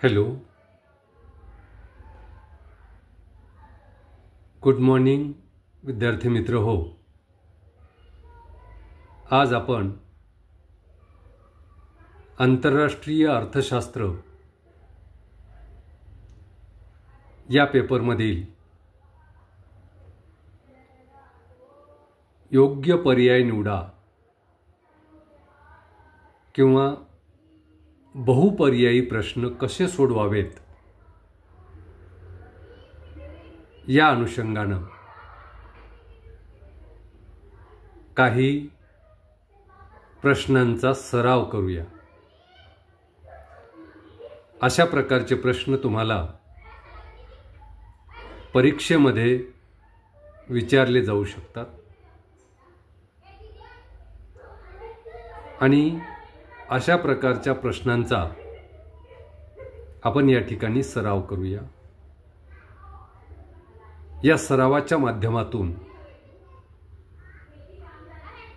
Hello, good morning विद्यार्थी मित्र हो. आज आपण आंतरराष्ट्रीय अर्थशास्त्र या पेपरमधील योग्य पर्याय निवडा किंवा बहुपर्यायी प्रश्न कसे सोडवावेत या अनुषंगानं काही प्रश्नांचा सराव करूया. अशा प्रकारचे प्रश्न तुम्हाला परीक्षेमध्ये विचारले जाऊ शकतात आणि अशा प्रकारच्या प्रश्नांचा आपण या ठिकाणी सराव करूया. या सरावाच्या माध्यमातून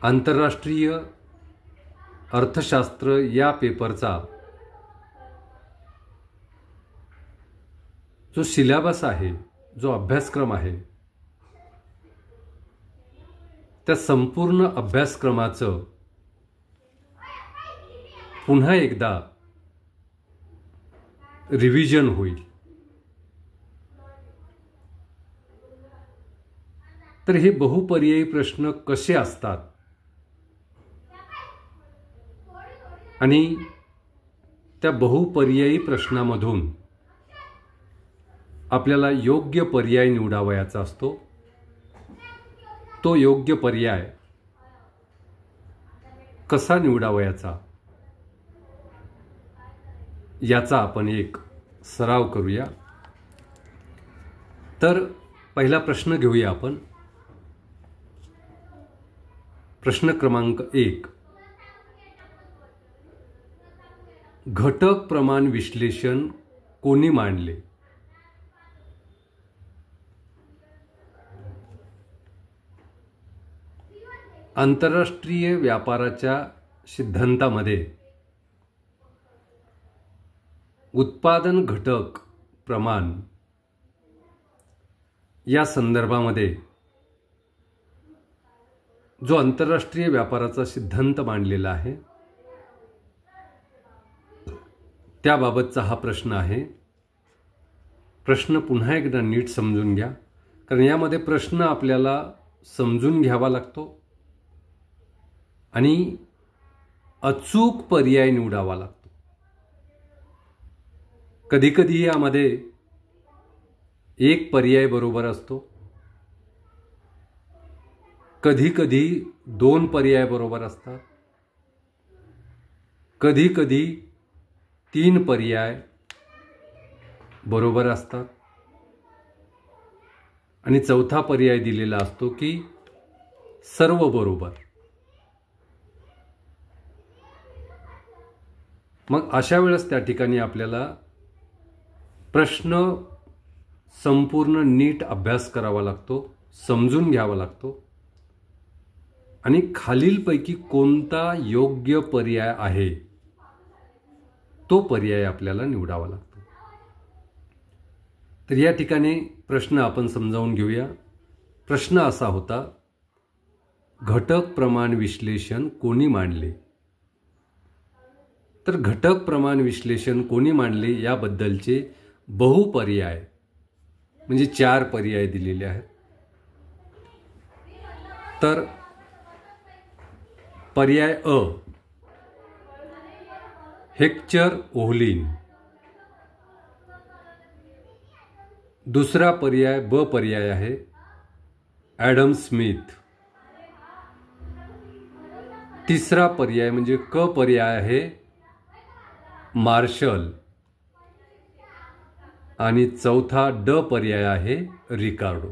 आंतरराष्ट्रीय अर्थशास्त्र या पेपरचा जो सिलेबस आहे, जो अभ्यासक्रम आहे, त्या संपूर्ण अभ्यासक्रमाचं पुन्हा एकदा रिव्हिजन होईल. तर हे बहुपर्यायी प्रश्न कसे असतात आणि त्या बहुपर्यायी प्रश्नामधून आपल्याला योग्य पर्याय निवडावयाचा असतो. तो योग्य पर्याय कसा निवडावयाचा याचा आपण एक सराव करूया. तर पहिला प्रश्न घेऊया आपण. प्रश्न क्रमांक 1. घटक प्रमाण विश्लेषण कोणी मांडले? आंतरराष्ट्रीय व्यापाराच्या सिद्धांतामध्ये उत्पादन घटक प्रमाण या संदर्भामध्ये जो आंतरराष्ट्रीय व्यापाराचा सिद्धांत मांडलेला आहे त्याबाबतचा हा प्रश्न आहे. प्रश्न पुन्हा एकदा नीट समजून घ्या, कारण यामध्ये प्रश्न आपल्याला समजून घ्यावा लागतो आणि अचूक पर्याय निवडावा लागतो. कधीकधी यामध्ये एक पर्याय बरोबर असतो, कधीकधी 2 पर्याय बरोबर असतात, कधीकधी 3 पर्याय बरोबर असतात आणि चौथा पर्याय दिलेला असतो की सर्व बरोबर. मग अशा वेळेस त्या ठिकाणी आपल्याला प्रश्न संपूर्ण नीट अभ्यास करावा लागतो, समजून घ्यावा लागतो आणि खालीलपैकी कोणता योग्य पर्याय आहे तो पर्याय आपल्याला निवडावा लागतो. तर या ठिकाणी प्रश्न आपण समजावून घेऊया. प्रश्न असा होता, घटक प्रमाण विश्लेषण कोणी मांडले? तर घटक प्रमाण विश्लेषण कोणी मांडले याबद्दलचे बहुपर्याय म्हणजे 4 पर्याय दिलेले आहेत. तर पर्याय अ, हेक्चर ओहलिन. दुसरा पर्याय ब पर्याय आहे ॲडम स्मिथ. तिसरा पर्याय म्हणजे क पर्याय आहे मार्शल आणि चौथा ड पर्याय आहे रिकार्डो.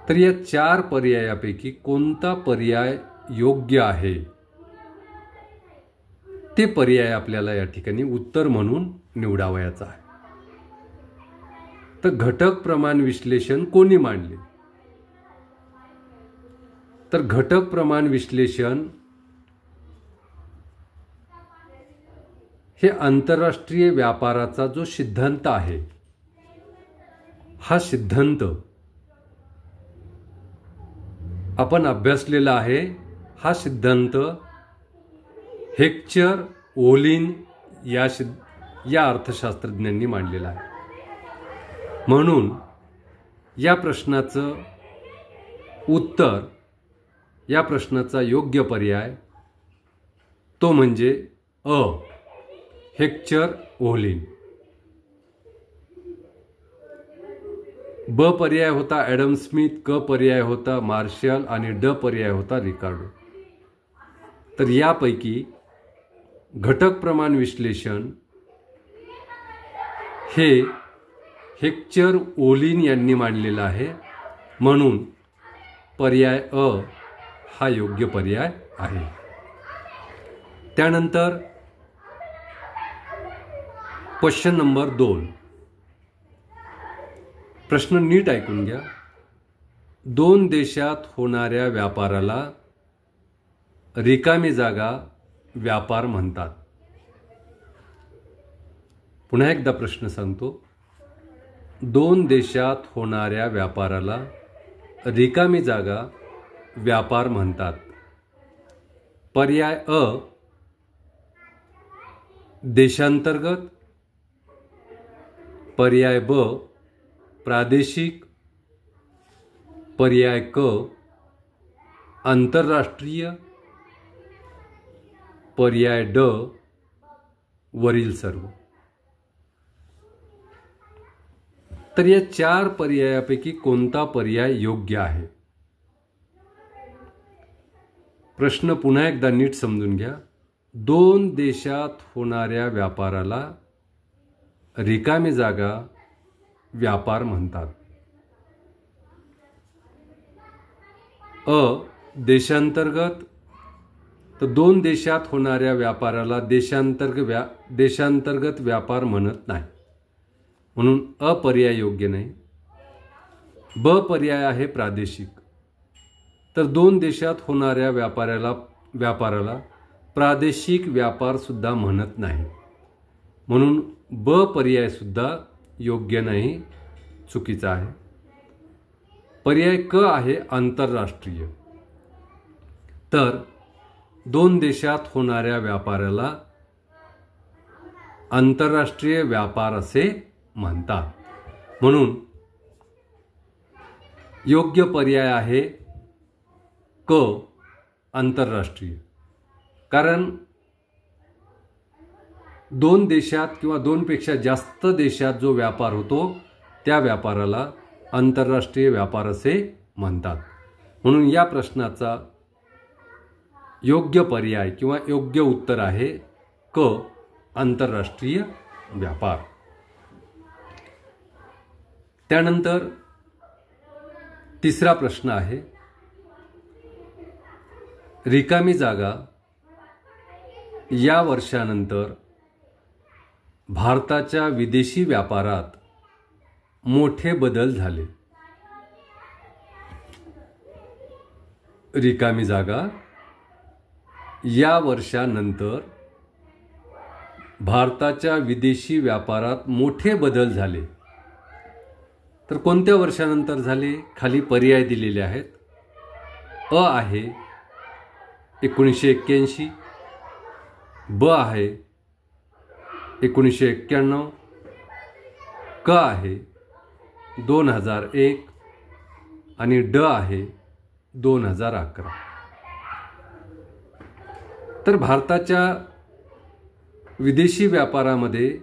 तर या 4 पर्यायापैकी कोणता पर्याय योग्य आहे ते पर्याय आपल्याला या ठिकाणी उत्तर म्हणून निवडावयाचा आहे. तर घटक प्रमाण विश्लेषण कोणी मांडले? तर घटक प्रमाण विश्लेषण हे आंतरराष्ट्रीय व्यापाराचा जो सिद्धांत आहे, हा सिद्धांत आपण अभ्यासलेला आहे. हा सिद्धांत हेक्चर ओलिन या अर्थशास्त्रज्ञांनी मांडलेला आहे. म्हणून या प्रश्नाचं उत्तर, या प्रश्नाचा योग्य पर्याय तो म्हणजे अ, हेक्चर ओलिन. ब पर्याय होता ॲडम स्मिथ, क पर्याय होता मार्शल आणि ड पर्याय होता रिकार्डो. तर यापैकी घटक प्रमाण विश्लेषण हे हेक्चर ओलिन यांनी मांडलेलं आहे. म्हणून पर्याय अ हा योग्य पर्याय आहे. त्यानंतर क्वेश्चन नंबर 2. प्रश्न नीट ऐकून घ्या. 2 देशात होणाऱ्या व्यापाराला रिकामी जागा व्यापार म्हणतात. पुन्हा एकदा प्रश्न सांगतो. 2 देशात होणाऱ्या व्यापाराला रिकामी जागा व्यापार म्हणतात. पर्याय अ देशांतर्गत, पर्याय ब प्रादेशिक, पर्याय क आंतरराष्ट्रीय, पर्याय ड वरील सर्व. तर या 4 पर्यायापैकी कोणता पर्याय योग्य आहे? प्रश्न पुन्हा एकदा नीट समजून घ्या. 2 देशात होणाऱ्या व्यापाराला रिकामी जागा व्यापार म्हणतात. अ देशांतर्गत, तर 2 देशात होणाऱ्या व्यापाराला देशांतर्गत व्यापार म्हणत नाही, म्हणून अ पर्याय योग्य नाही. ब पर्याय आहे प्रादेशिक, तर 2 देशात होणाऱ्या व्यापाराला प्रादेशिक व्यापार सुद्धा म्हणत नाही, म्हणून ब पर्याय सुद्धा योग्य नाही, चुकीचा आहे. पर्याय क आहे आंतरराष्ट्रीय, तर 2 देशात होणाऱ्या व्यापाराला आंतरराष्ट्रीय व्यापार असे म्हणतात. म्हणून योग्य पर्याय आहे क आंतरराष्ट्रीय. कारण 2 देशात किंवा 2 पेक्षा जास्त देशात जो व्यापार होतो त्या व्यापाराला आंतरराष्ट्रीय व्यापार असे म्हणतात. म्हणून या प्रश्नाचा योग्य पर्याय किंवा योग्य उत्तर आहे क आंतरराष्ट्रीय व्यापार. त्यानंतर तिसरा प्रश्न आहे. रिकामी जागा या वर्षानंतर भारताच्या विदेशी व्यापारात मोठे बदल झाले. रिकामी जागा या वर्षानंतर भारताच्या विदेशी व्यापारात मोठे बदल झाले. तर कोणत्या वर्षानंतर झाले? खाली पर्याय दिलेले आहेत. अ आहे 1981, ब आहे 1991, क आहे 2001 आणि ड आहे 2011. तर भारताच्या विदेशी व्यापारामध्ये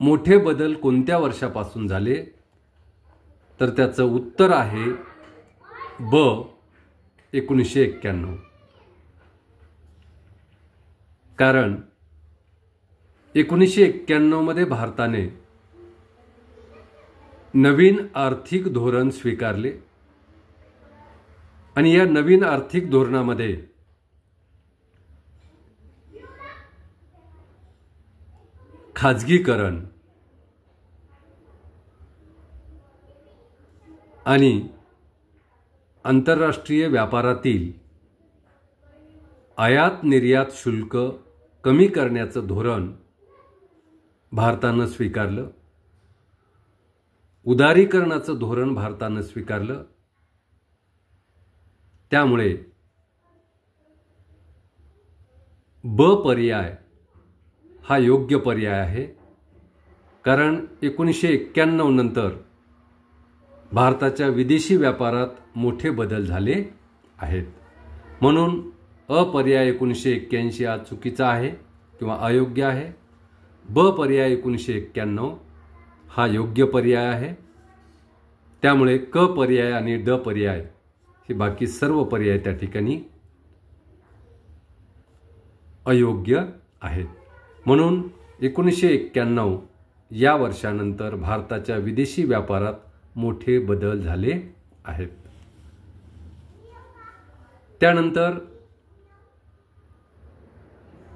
मोठे बदल कोणत्या वर्षापासून झाले? तर त्याचं उत्तर आहे ब 1991. कारण 1991 मध्ये भारताने नवीन आर्थिक धोरण स्वीकारले आणि या नवीन आर्थिक धोरणामध्ये खाजगीकरण आणि आंतरराष्ट्रीय व्यापारातील आयात निर्यात शुल्क कमी करण्याचं धोरण भारतानं स्वीकारलं, उदारीकरणाचं धोरण भारतानं स्वीकारलं. त्यामुळे ब पर्याय हा योग्य पर्याय आहे. कारण 1991 नंतर भारताच्या विदेशी व्यापारात मोठे बदल झाले आहेत. म्हणून अ पर्याय 1981 हा चुकीचा आहे किंवा अयोग्य आहे. ब पर्याय 1991 हा योग्य पर्याय आहे. त्यामुळे क पर्याय आणि ड पर्याय हे बाकी सर्व पर्याय त्या ठिकाणी अयोग्य आहेत. म्हणून 1991 या वर्षानंतर भारताच्या विदेशी व्यापारात मोठे बदल झाले आहेत. त्यानंतर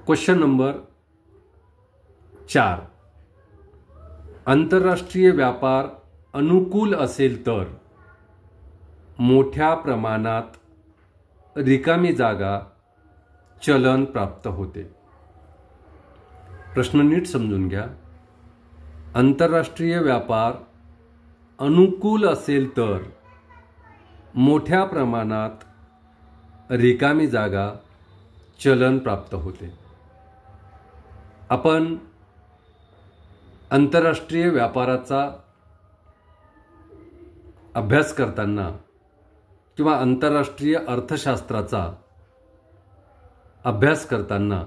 क्वेश्चन नंबर 4, आंतरराष्ट्रीय व्यापार अनुकूल असेल तर मोठ्या प्रमाणात रिकामी जागा चलन प्राप्त होते. प्रश्न नीट समजून घ्या. आंतरराष्ट्रीय व्यापार अनुकूल असेल तर मोठ्या प्रमाणात रिकामी जागा चलन प्राप्त होते. आपण आंतरराष्ट्रीय व्यापाराचा अभ्यास करताना किंवा आंतरराष्ट्रीय अर्थशास्त्राचा अभ्यास करताना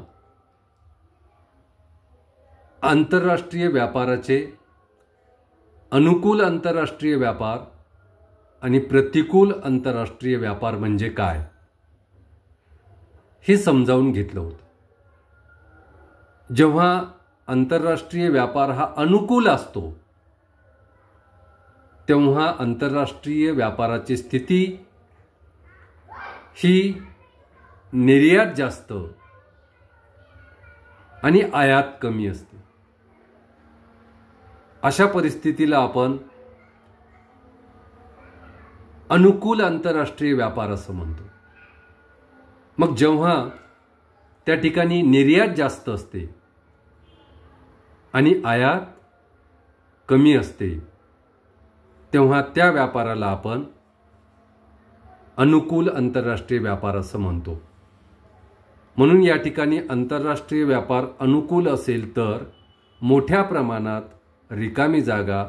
आंतरराष्ट्रीय व्यापाराचे अनुकूल आंतरराष्ट्रीय व्यापार आणि प्रतिकूल आंतरराष्ट्रीय व्यापार म्हणजे काय हे समजावून घेतलं होतं. जेव्हा आंतरराष्ट्रीय व्यापार हा अनुकूल असतो तेव्हा आंतरराष्ट्रीय व्यापाराची स्थिती ही निर्यात जास्त आणि आयात कमी असते. अशा परिस्थितीला आपण अनुकूल आंतरराष्ट्रीय व्यापार असं म्हणतो. मग जेव्हा त्या ठिकाणी निर्यात जास्त असते आणि आयात कमी असते तेव्हा त्या व्यापाराला आपण अनुकूल आंतरराष्ट्रीय व्यापार असं म्हणतो. म्हणून या ठिकाणी आंतरराष्ट्रीय व्यापार अनुकूल असेल तर मोठ्या प्रमाणात रिकामी जागा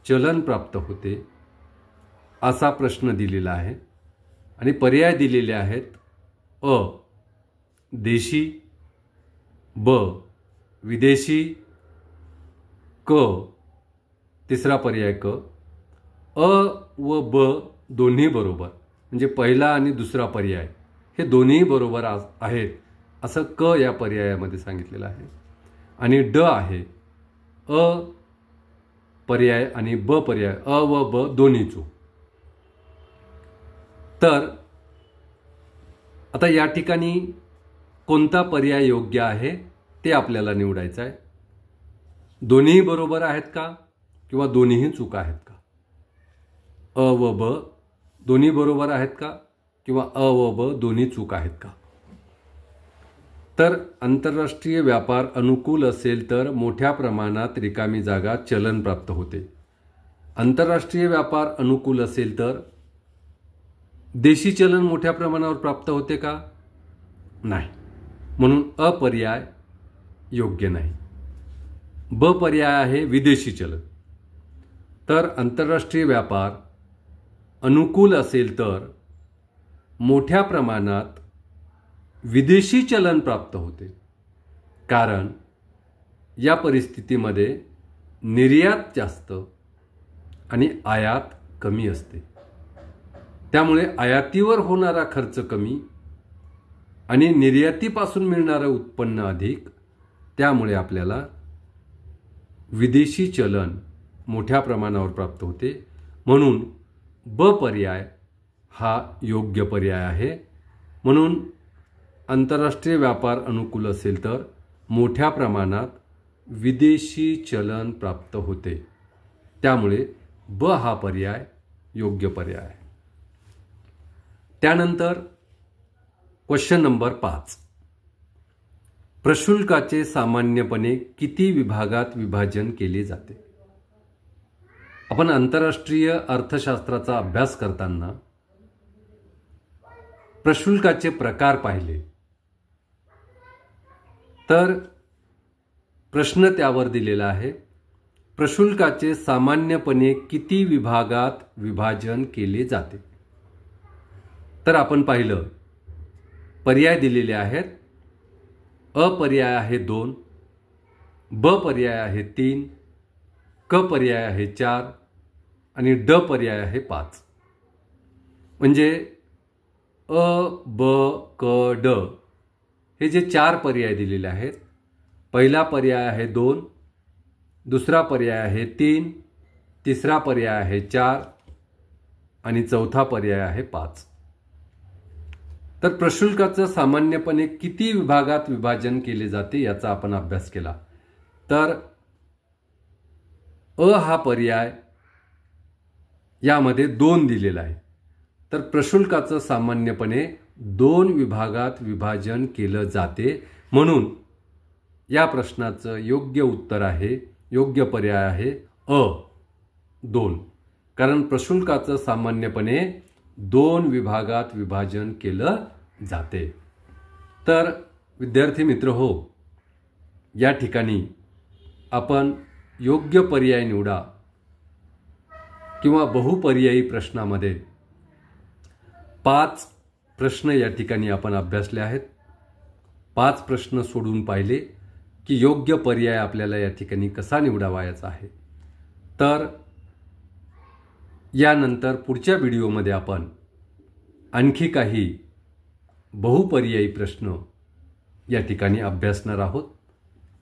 चलन प्राप्त होते असा प्रश्न दिलेला आहे. आणि पर्याय दिलेले आहेत अ देशी, ब विदेशी, क तिसरा पर्याय क, अ व ब दोन्ही बरोबर म्हणजे पहिला आणि दुसरा पर्याय हे दोन्ही बरोबर आहेत असं क या पर्यायामध्ये सांगितलेलं आहे. आणि ड आहे अ पर्याय आणि ब पर्याय अ व ब दोन्ही चूक. तर आता या ठिकाणी कोणता पर्याय योग्य आहे ते आपल्याला निवडायचं आहे. दोन्ही बरोबर आहेत का किंवा दोन्हीही चूक आहेत का? अ व ब दोन्ही बरोबर आहेत का किंवा अ व ब दोन्ही चूक आहेत का? तर आंतरराष्ट्रीय व्यापार अनुकूल असेल तर मोठ्या प्रमाणात रिकामी जागा चलन प्राप्त होते. आंतरराष्ट्रीय व्यापार अनुकूल असेल तर देशी चलन मोठ्या प्रमाणावर प्राप्त होते का? नाही. म्हणून अ पर्याय योग्य नाही. ब पर्याय आहे विदेशी चलन. तर आंतरराष्ट्रीय व्यापार अनुकूल असेल तर मोठ्या प्रमाणात विदेशी चलन प्राप्त होते. कारण या परिस्थितीमध्ये निर्यात जास्त आणि आयात कमी असते. त्यामुळे आयातीवर होणारा खर्च कमी आणि निर्यातीपासून मिळणारं उत्पन्न अधिक. त्यामुळे आपल्याला विदेशी चलन मोठ्या प्रमाणावर प्राप्त होते. म्हणून ब पर्याय हा योग्य पर्याय आहे. म्हणून आंतरराष्ट्रीय व्यापार अनुकूल असेल तर मोठ्या प्रमाणात विदेशी चलन प्राप्त होते. त्यामुळे ब हा पर्याय योग्य पर्याय आहे. त्यानंतर क्वेश्चन नंबर 5, प्रशुल्काचे सामान्यपणे किती विभागात विभाजन केले जाते? आपण आंतरराष्ट्रीय अर्थशास्त्राचा अभ्यास करताना प्रशुल्काचे प्रकार पाहिले तर प्रश्न त्यावर दिलेला आहे, प्रशुल्काचे सामान्यपणे किती विभागात विभाजन केले जाते? तर आपण पाहिलं, पर्याय दिलेले आहेत. अ पर्याय आहे 2, ब पर्याय आहे 3, क पर्याय आहे 4 आणि ड पर्याय आहे 5. म्हणजे अ, ब, क, ड हे जे 4 पर्याय दिलेले आहेत, पहिला पर्याय आहे 2, दुसरा पर्याय आहे 3, तिसरा पर्याय आहे 4 आणि चौथा पर्याय आहे 5. तर प्रशुल्काचं सामान्यपणे किती विभागात विभाजन केले जाते याचा आपण अभ्यास केला. तर अ हा पर्याय यामध्ये 2 दिलेला आहे. तर प्रशुल्काचं सामान्यपणे 2 विभागात विभाजन केलं जाते. म्हणून या प्रश्नाचं योग्य उत्तर आहे, योग्य पर्याय आहे अ 2. कारण प्रशुल्काचं सामान्यपणे 2 विभागात विभाजन केलं जाते. तर विद्यार्थी मित्र हो, या ठिकाणी आपण योग्य पर्याय निवडा किंवा बहुपर्यायी प्रश्नामध्ये 5 प्रश्न या ठिकाणी आपण अभ्यासले आहेत. 5 प्रश्न सोडून पाहिले की योग्य पर्याय आपल्याला या ठिकाणी कसा निवडावा याचा आहे. तर यानंतर पुढच्या व्हिडिओमध्ये आपण आणखी काही बहुपर्यायी प्रश्न या ठिकाणी अभ्यासणार आहोत.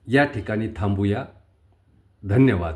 या ठिकाणी थांबूया. धन्यवाद.